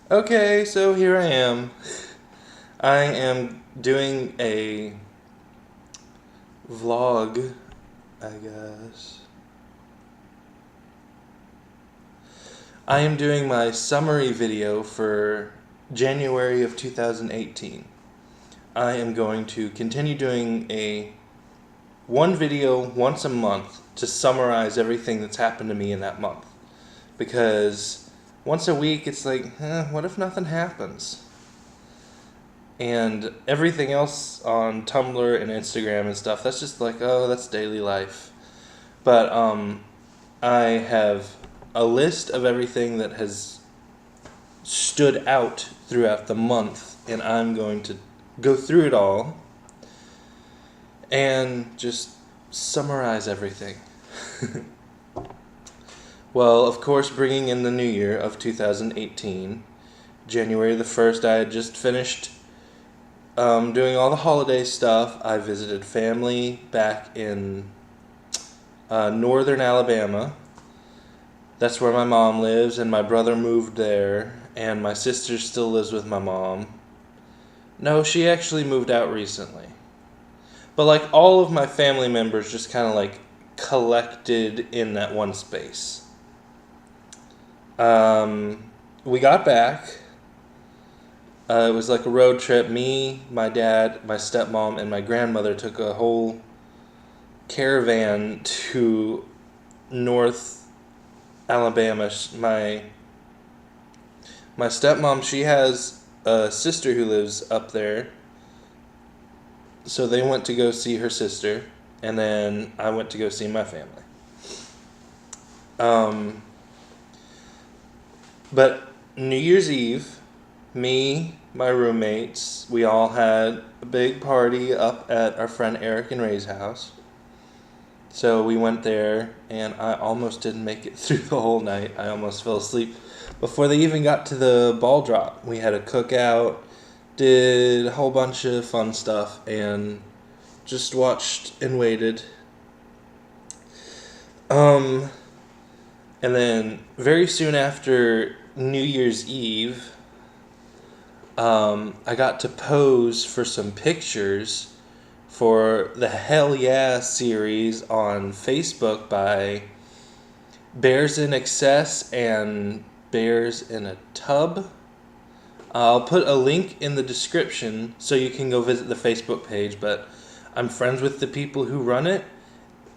Okay, so here I am. I am doing a vlog, I guess. I am doing my summary video for January of 2018. I am going to continue doing one video once a month to summarize everything that's happened to me in that month. Because once a week it's like, what if nothing happens? And everything else on Tumblr and Instagram and stuff, that's just like, oh, that's daily life. But I have a list of everything that has stood out throughout the month, and I'm going to go through it all and just summarize everything. Well, of course, bringing in the new year of 2018, January the 1st, I had just finished doing all the holiday stuff. I visited family back in northern Alabama. That's where my mom lives, and my brother moved there, and my sister still lives with my mom. No, she actually moved out recently. But like all of my family members just kind of like collected in that one space. We got back. It was like a road trip. Me, my dad, my stepmom, and my grandmother took a whole caravan to North Alabama. My stepmom, she has a sister who lives up there. So they went to go see her sister, and then I went to go see my family. But New Year's Eve, me, my roommates, we all had a big party up at our friend Eric and Ray's house. So we went there, and I almost didn't make it through the whole night. I almost fell asleep before they even got to the ball drop. We had a cookout, did a whole bunch of fun stuff, and just watched and waited. And then very soon after New Year's Eve, I got to pose for some pictures for the Hell Yeah series on Facebook by Bears in Excess and Bears in a Tub. I'll put a link in the description so you can go visit the Facebook page, but I'm friends with the people who run it,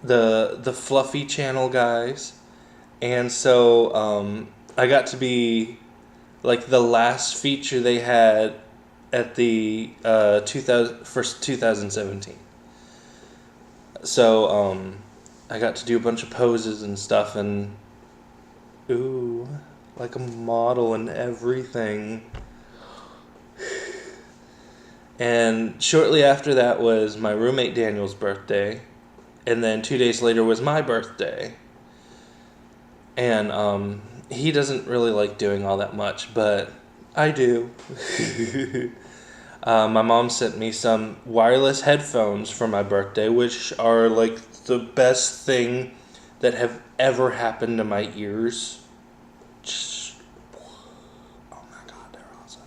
the Fluffy Channel guys, and so I got to be like the last feature they had at the 2017. So I got to do a bunch of poses and stuff, and like a model and everything. And shortly after that was my roommate Daniel's birthday, and then 2 days later was my birthday. And he doesn't really like doing all that much, but I do. My mom sent me some wireless headphones for my birthday, which are like the best thing that have ever happened to my ears. Oh my god, they're awesome.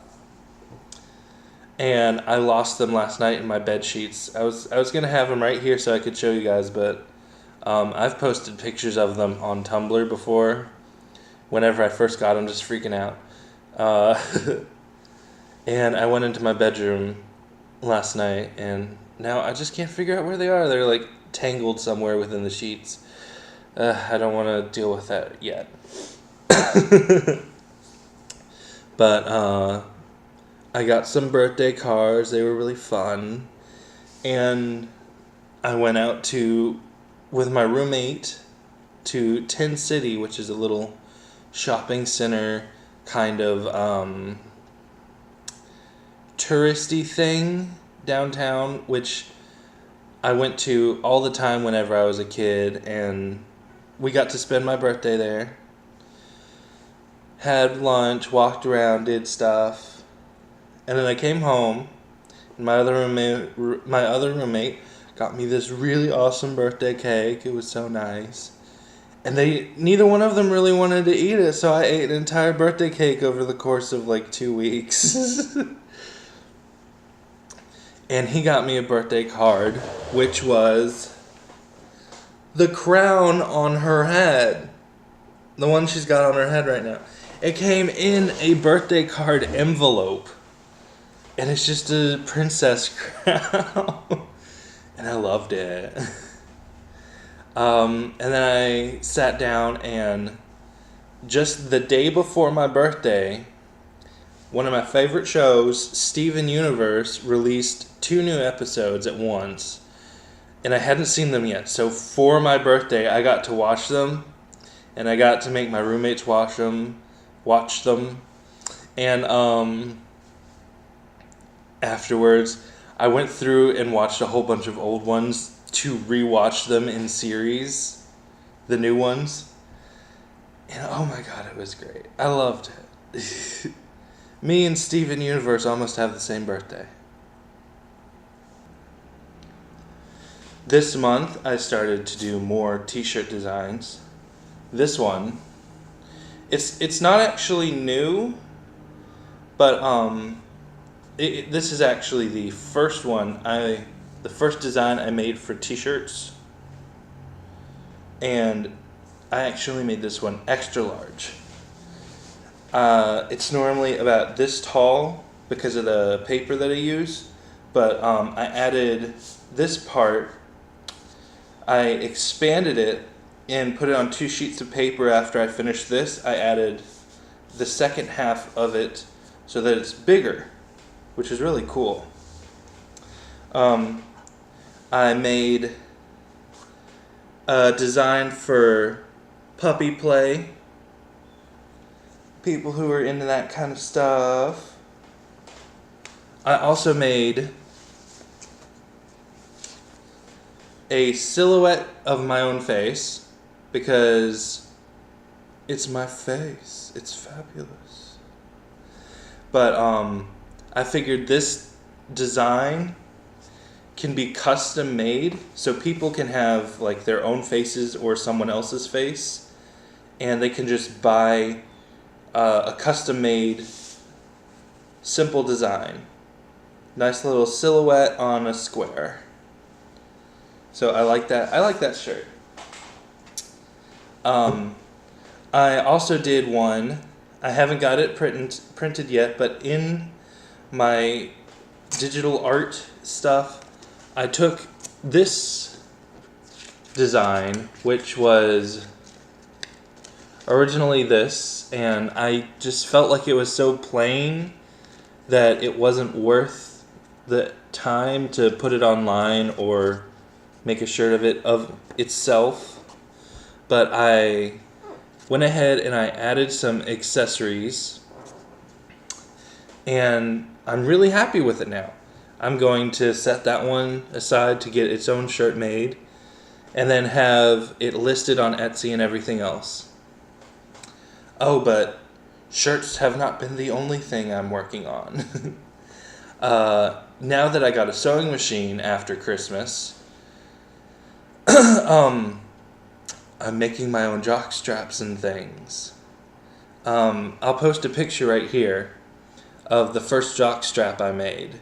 And I lost them last night in my bed sheets. I was gonna have them right here so I could show you guys, but I've posted pictures of them on Tumblr before. Whenever I first got them, just freaking out. And I went into my bedroom last night, and now I just can't figure out where they are. They're like tangled somewhere within the sheets. I don't want to deal with that yet. But I got some birthday cards. They were really fun. And I went out with my roommate to Tin City, which is a little shopping center kind of touristy thing downtown, which I went to all the time whenever I was a kid, and we got to spend my birthday there. Had lunch, walked around, did stuff, and then I came home, and my other roommate got me this really awesome birthday cake. It was so nice. And neither one of them really wanted to eat it, so I ate an entire birthday cake over the course of like 2 weeks. And he got me a birthday card, which was the crown on her head. The one she's got on her head right now. It came in a birthday card envelope. And it's just a princess crown. And I loved it. And then I sat down, and just the day before my birthday, one of my favorite shows, Steven Universe, released 2 new episodes at once. And I hadn't seen them yet. So for my birthday, I got to watch them. And I got to make my roommates watch them. And afterwards, I went through and watched a whole bunch of old ones to rewatch them in series, the new ones. And oh my god, it was great. I loved it. Me and Steven Universe almost have the same birthday. This month, I started to do more t-shirt designs. This one, it's not actually new, but this is actually the first the first design I made for t-shirts. And I actually made this one extra large. It's normally about this tall because of the paper that I use, but I added this part. I expanded it and put it on 2 sheets of paper. After I finished this, I added the second half of it so that it's bigger, which is really cool. I made a design for puppy play. People who are into that kind of stuff. I also made a silhouette of my own face because it's my face. It's fabulous. But I figured this design can be custom made, so people can have like their own faces or someone else's face, and they can just buy a custom made simple design. Nice little silhouette on a square. So I like that. I like that shirt. I also did one. I haven't got it printed yet, but in my digital art stuff, I took this design, which was originally this, and I just felt like it was so plain that it wasn't worth the time to put it online or make a shirt of it of itself. But I went ahead and I added some accessories, and I'm really happy with it now. I'm going to set that one aside to get its own shirt made, and then have it listed on Etsy and everything else. Oh, but shirts have not been the only thing I'm working on. Now that I got a sewing machine after Christmas, I'm making my own jock straps and things. I'll post a picture right here of the first jock strap I made.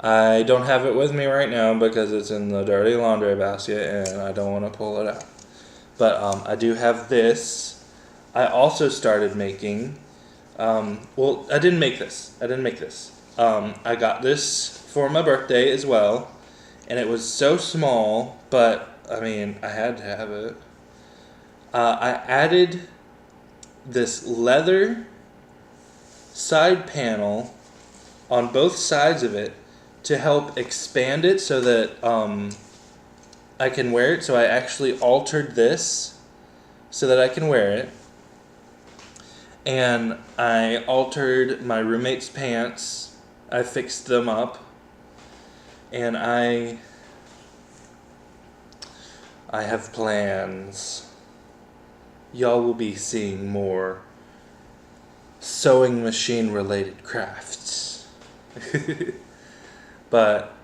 I don't have it with me right now because it's in the dirty laundry basket and I don't want to pull it out. But I do have this. I also started making, well, I didn't make this. I got this for my birthday as well, and it was so small, but I mean, I had to have it. I added this leather side panel on both sides of it to help expand it so that I can wear it. So I actually altered this so that I can wear it. And I altered my roommate's pants. I fixed them up. And I have plans. Y'all will be seeing more sewing machine related crafts. But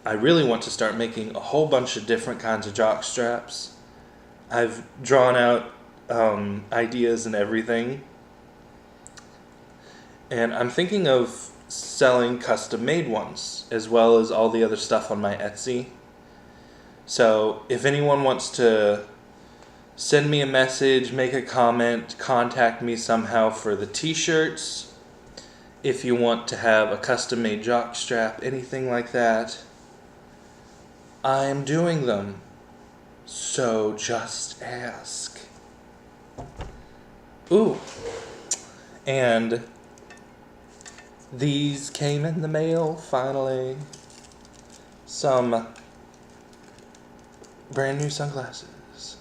I really want to start making a whole bunch of different kinds of jock straps. I've drawn out ideas and everything. And I'm thinking of selling custom-made ones, as well as all the other stuff on my Etsy. So if anyone wants to send me a message, make a comment, contact me somehow for the t-shirts. If you want to have a custom-made jock strap, anything like that, I am doing them. So just ask. Ooh. And these came in the mail, finally. Some brand new sunglasses.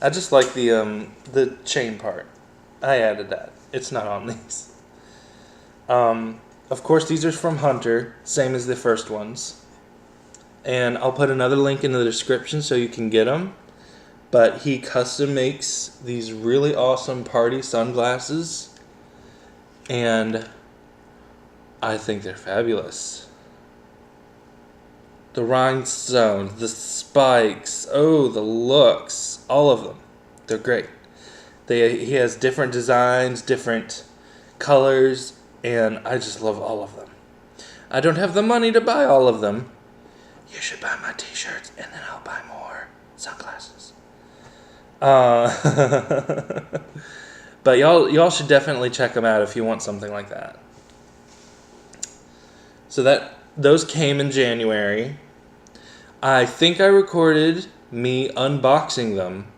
I just like the chain part. I added that. It's not on these. Of course, these are from Hunter, same as the first ones. And I'll put another link in the description so you can get them. But he custom makes these really awesome party sunglasses. And I think they're fabulous. The rhinestones, the spikes, oh, the looks, all of them. They're great. He has different designs, different colors, and I just love all of them. I don't have the money to buy all of them. You should buy my t-shirts, and then I'll buy more sunglasses. But y'all should definitely check them out if you want something like that. So those came in January. I think I recorded me unboxing them,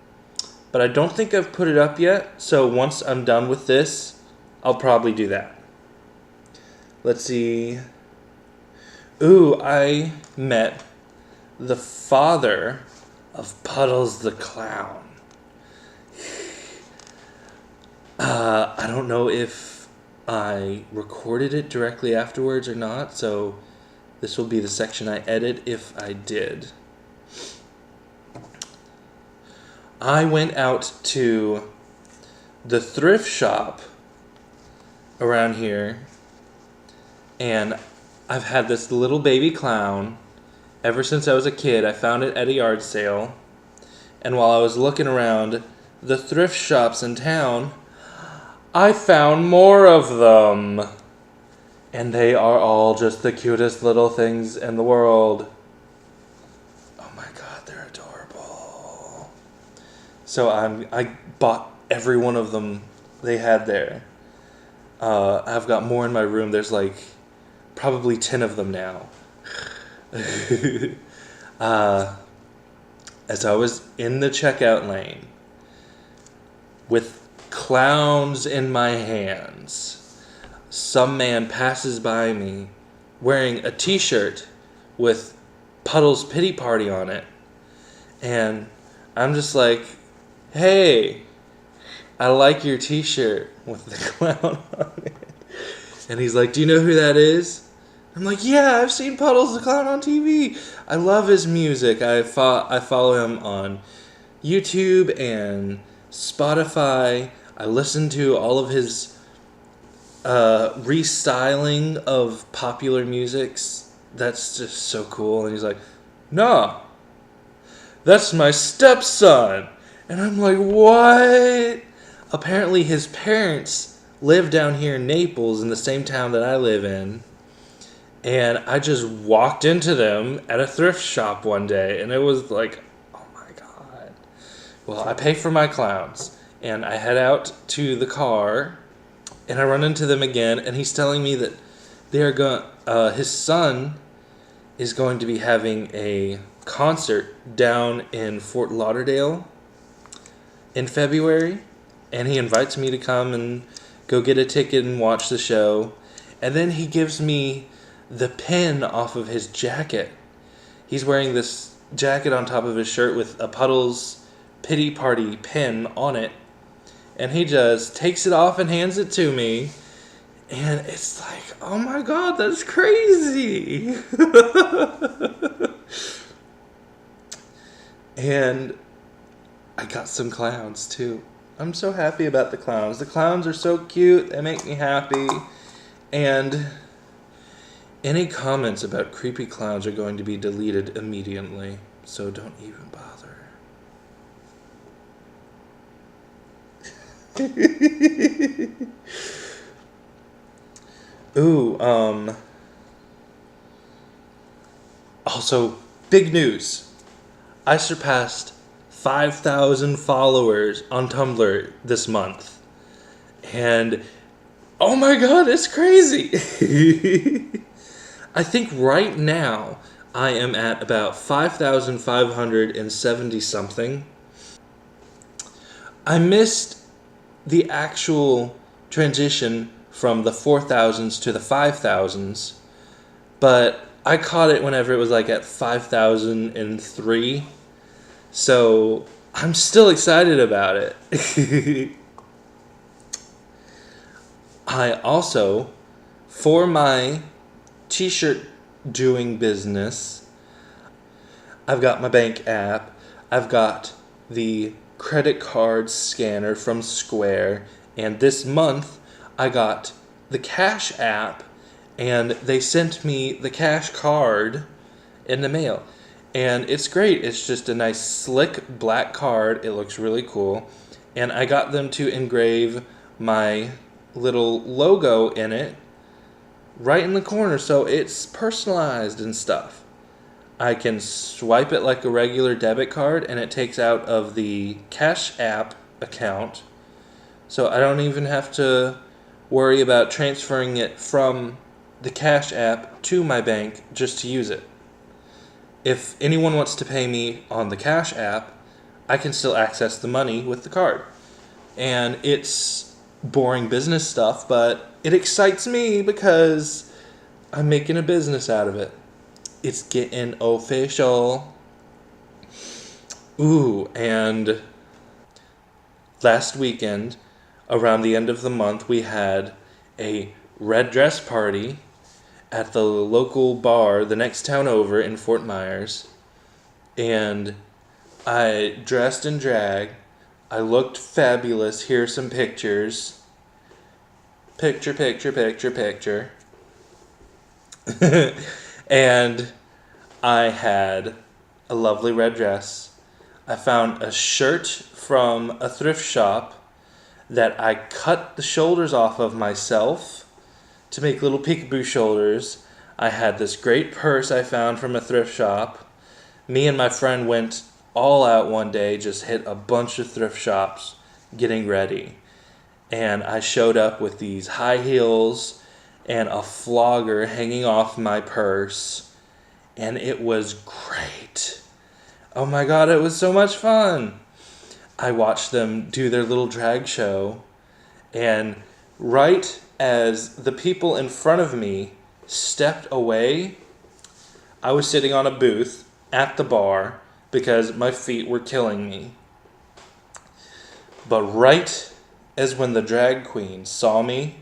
but I don't think I've put it up yet. So once I'm done with this, I'll probably do that. Let's see. Ooh, I met the father of Puddles the Clown. I don't know if I recorded it directly afterwards or not, so this will be the section I edit if I did. I went out to the thrift shop around here, and I've had this little baby clown ever since I was a kid. I found it at a yard sale, and while I was looking around the thrift shops in town, I found more of them. And they are all just the cutest little things in the world. Oh my god, they're adorable. So I bought every one of them they had there. I've got more in my room. There's like probably 10 of them now. As I was in the checkout lane with clowns in my hands, some man passes by me wearing a t-shirt with Puddles Pity Party on it. And I'm just like, hey, I like your t-shirt with the clown on it. And he's like, do you know who that is? I'm like, yeah, I've seen Puddles the Clown on TV. I love his music. I follow him on YouTube and Spotify. I listen to all of his restyling of popular musics. That's just so cool. And he's like, nah, that's my stepson. And I'm like, what? Apparently his parents live down here in Naples, in the same town that I live in. And I just walked into them at a thrift shop one day, and it was like, oh my god. Well, I pay for my clowns, and I head out to the car, and I run into them again, and he's telling me that his son is going to be having a concert down in Fort Lauderdale in February, and he invites me to come and go get a ticket and watch the show. And then he gives me the pin off of his jacket. He's wearing this jacket on top of his shirt with a Puddles Pity Party pin on it. And he just takes it off and hands it to me. And it's like, oh my god, that's crazy. And I got some clowns too. I'm so happy about the clowns. The clowns are so cute. They make me happy. And Any comments about creepy clowns are going to be deleted immediately, so don't even bother. Ooh, also, big news. I surpassed 5,000 followers on Tumblr this month. And, oh my god, it's crazy! I think right now I am at about 5,570 something. I missed the actual transition from the 4,000s to the 5,000s, but I caught it whenever it was like at 5,003. So I'm still excited about it. I also, for my t-shirt doing business, I've got my bank app. I've got the credit card scanner from Square. And this month, I got the Cash app. And they sent me the Cash card in the mail. And it's great. It's just a nice, slick black card. It looks really cool. And I got them to engrave my little logo in it right in the corner, so it's personalized and stuff. I can swipe it like a regular debit card, and it takes out of the Cash app account, so I don't even have to worry about transferring it from the Cash app to my bank just to use it. If anyone wants to pay me on the Cash app, I can still access the money with the card. And it's boring business stuff, but it excites me because I'm making a business out of it. It's getting official. Ooh, and last weekend, around the end of the month, we had a red dress party at the local bar the next town over in Fort Myers. And I dressed in drag. I looked fabulous. Here's some pictures. Picture. And I had a lovely red dress. I found a shirt from a thrift shop that I cut the shoulders off of myself to make little peekaboo shoulders. I had this great purse I found from a thrift shop. Me and my friend went all out one day, just hit a bunch of thrift shops getting ready. And I showed up with these high heels and a flogger hanging off my purse. And it was great. Oh my god, it was so much fun. I watched them do their little drag show. And right as the people in front of me stepped away, I was sitting on a booth at the bar because my feet were killing me. But right as when the drag queen saw me,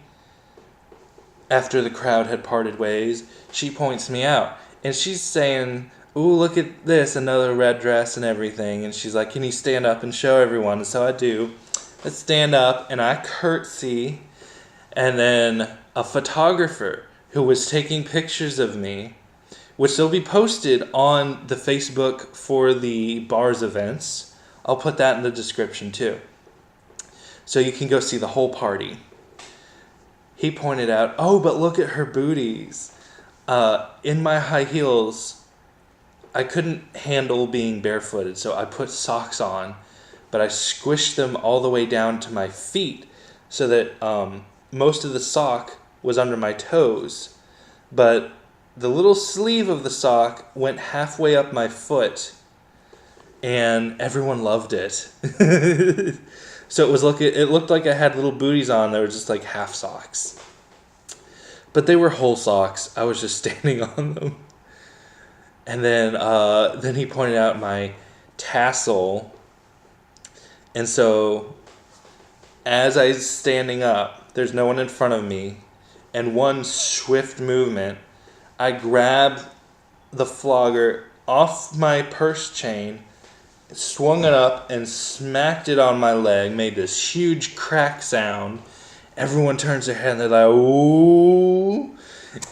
after the crowd had parted ways, she points me out. And she's saying, "Ooh, look at this, another red dress and everything." And she's like, "Can you stand up and show everyone?" And so I do. I stand up and I curtsy. And then a photographer who was taking pictures of me, which will be posted on the Facebook for the bar's events. I'll put that in the description too, so you can go see the whole party. He pointed out, "Oh, but look at her booties." In my high heels, I couldn't handle being barefooted, so I put socks on, but I squished them all the way down to my feet so that most of the sock was under my toes. But the little sleeve of the sock went halfway up my foot, and everyone loved it. So it looked like I had little booties on that were just like half socks. But they were whole socks. I was just standing on them. And then he pointed out my tassel. And so as I was standing up, there's no one in front of me, and one swift movement, I grabbed the flogger off my purse chain, swung it up, and smacked it on my leg, made this huge crack sound. Everyone turns their head and they're like, "Ooh."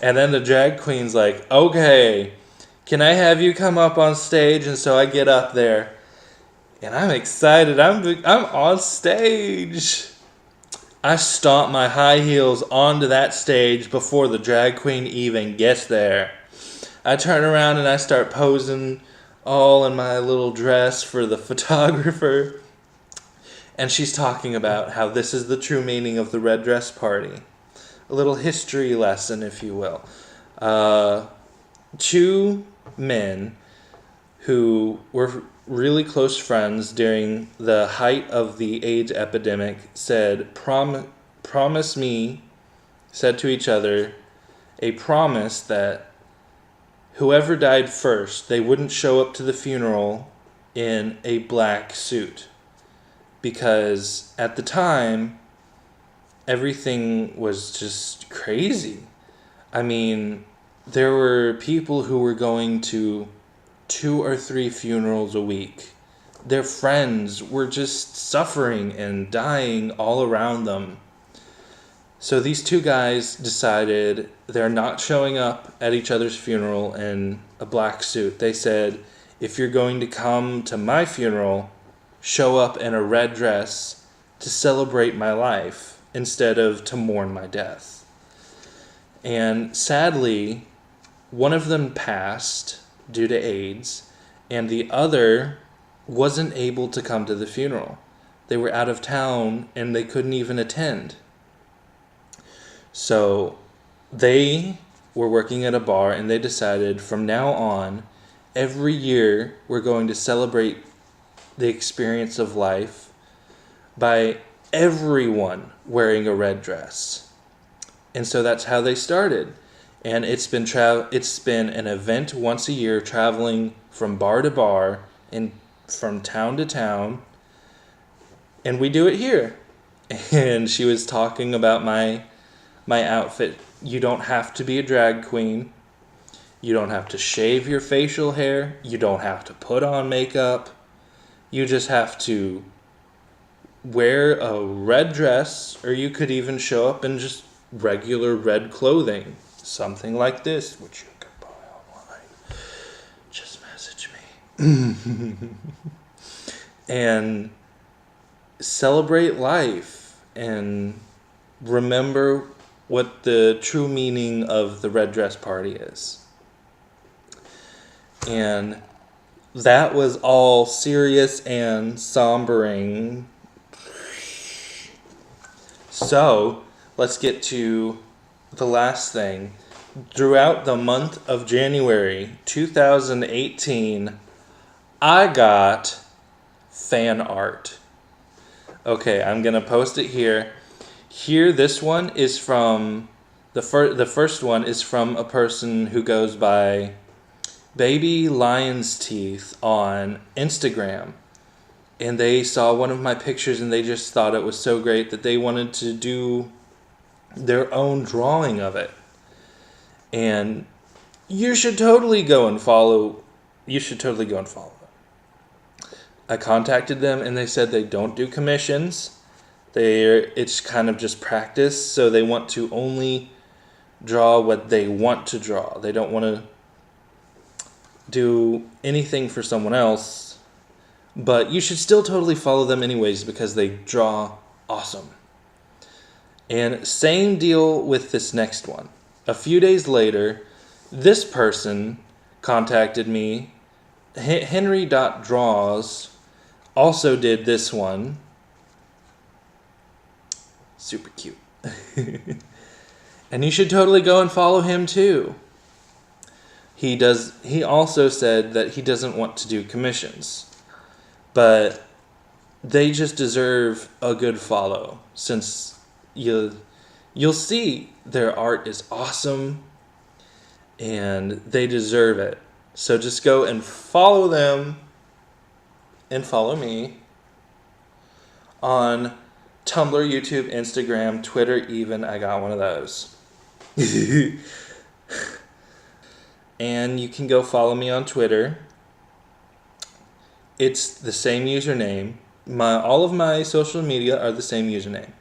And then the drag queen's like, okay, can I have you come up on stage? And so I get up there. And I'm excited. I'm on stage. I stomp my high heels onto that stage before the drag queen even gets there. I turn around and I start posing all in my little dress for the photographer. And she's talking about how this is the true meaning of the red dress party. A little history lesson, if you will. Two men who were really close friends during the height of the AIDS epidemic said to each other a promise that whoever died first, they wouldn't show up to the funeral in a black suit. Because at the time, everything was just crazy. I mean, there were people who were going to 2 or 3 funerals a week. Their friends were just suffering and dying all around them. So these two guys decided they're not showing up at each other's funeral in a black suit. They said, if you're going to come to my funeral, show up in a red dress to celebrate my life instead of to mourn my death. And sadly, one of them passed due to AIDS, and the other wasn't able to come to the funeral. They were out of town and they couldn't even attend. So they were working at a bar and they decided from now on, every year we're going to celebrate the experience of life by everyone wearing a red dress. And so that's how they started. And it's been an event once a year, traveling from bar to bar and from town to town. And we do it here. And she was talking about my outfit. You don't have to be a drag queen. You don't have to shave your facial hair. You don't have to put on makeup. You just have to wear a red dress, or you could even show up in just regular red clothing. Something like this, which you can buy online. Just message me. And celebrate life and remember what the true meaning of the red dress party is. And that was all serious and sombering. So, let's get to the last thing. Throughout the month of January 2018, I got fan art. Okay, I'm going to post it here. Here, this one is from, the first one is from a person who goes by babylionteeth on Instagram. And they saw one of my pictures and they just thought it was so great that they wanted to do their own drawing of it. And you should totally go and follow them. I contacted them and they said they don't do commissions. It's kind of just practice, so they want to only draw what they want to draw. They don't want to do anything for someone else, but you should still totally follow them anyways because they draw awesome. And same deal with this next one. A few days later, this person contacted me. henry.draws also did this one. Super cute. And you should totally go and follow him too. He also said that he doesn't want to do commissions, but they just deserve a good follow, since you'll see their art is awesome and they deserve it. So just go and follow them and follow me on Tumblr, YouTube, Instagram, Twitter even. I got one of those. And you can go follow me on Twitter. It's the same username. All of my social media are the same username.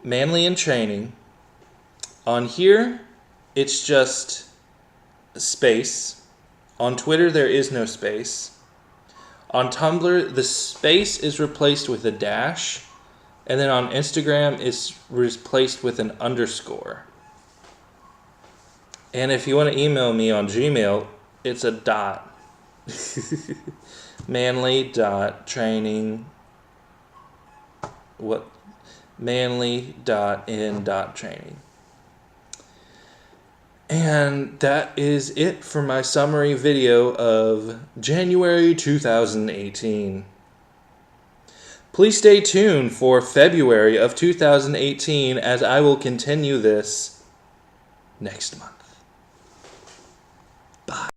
Manly in Training. On here, it's just space. On Twitter, there is no space. On Tumblr, the space is replaced with a dash. And then on Instagram, it's replaced with an underscore. And if you want to email me on Gmail, it's a dot. manly.training. What? manly.in.training. And that is it for my summary video of January 2018. Please stay tuned for February of 2018 as I will continue this next month. Bye.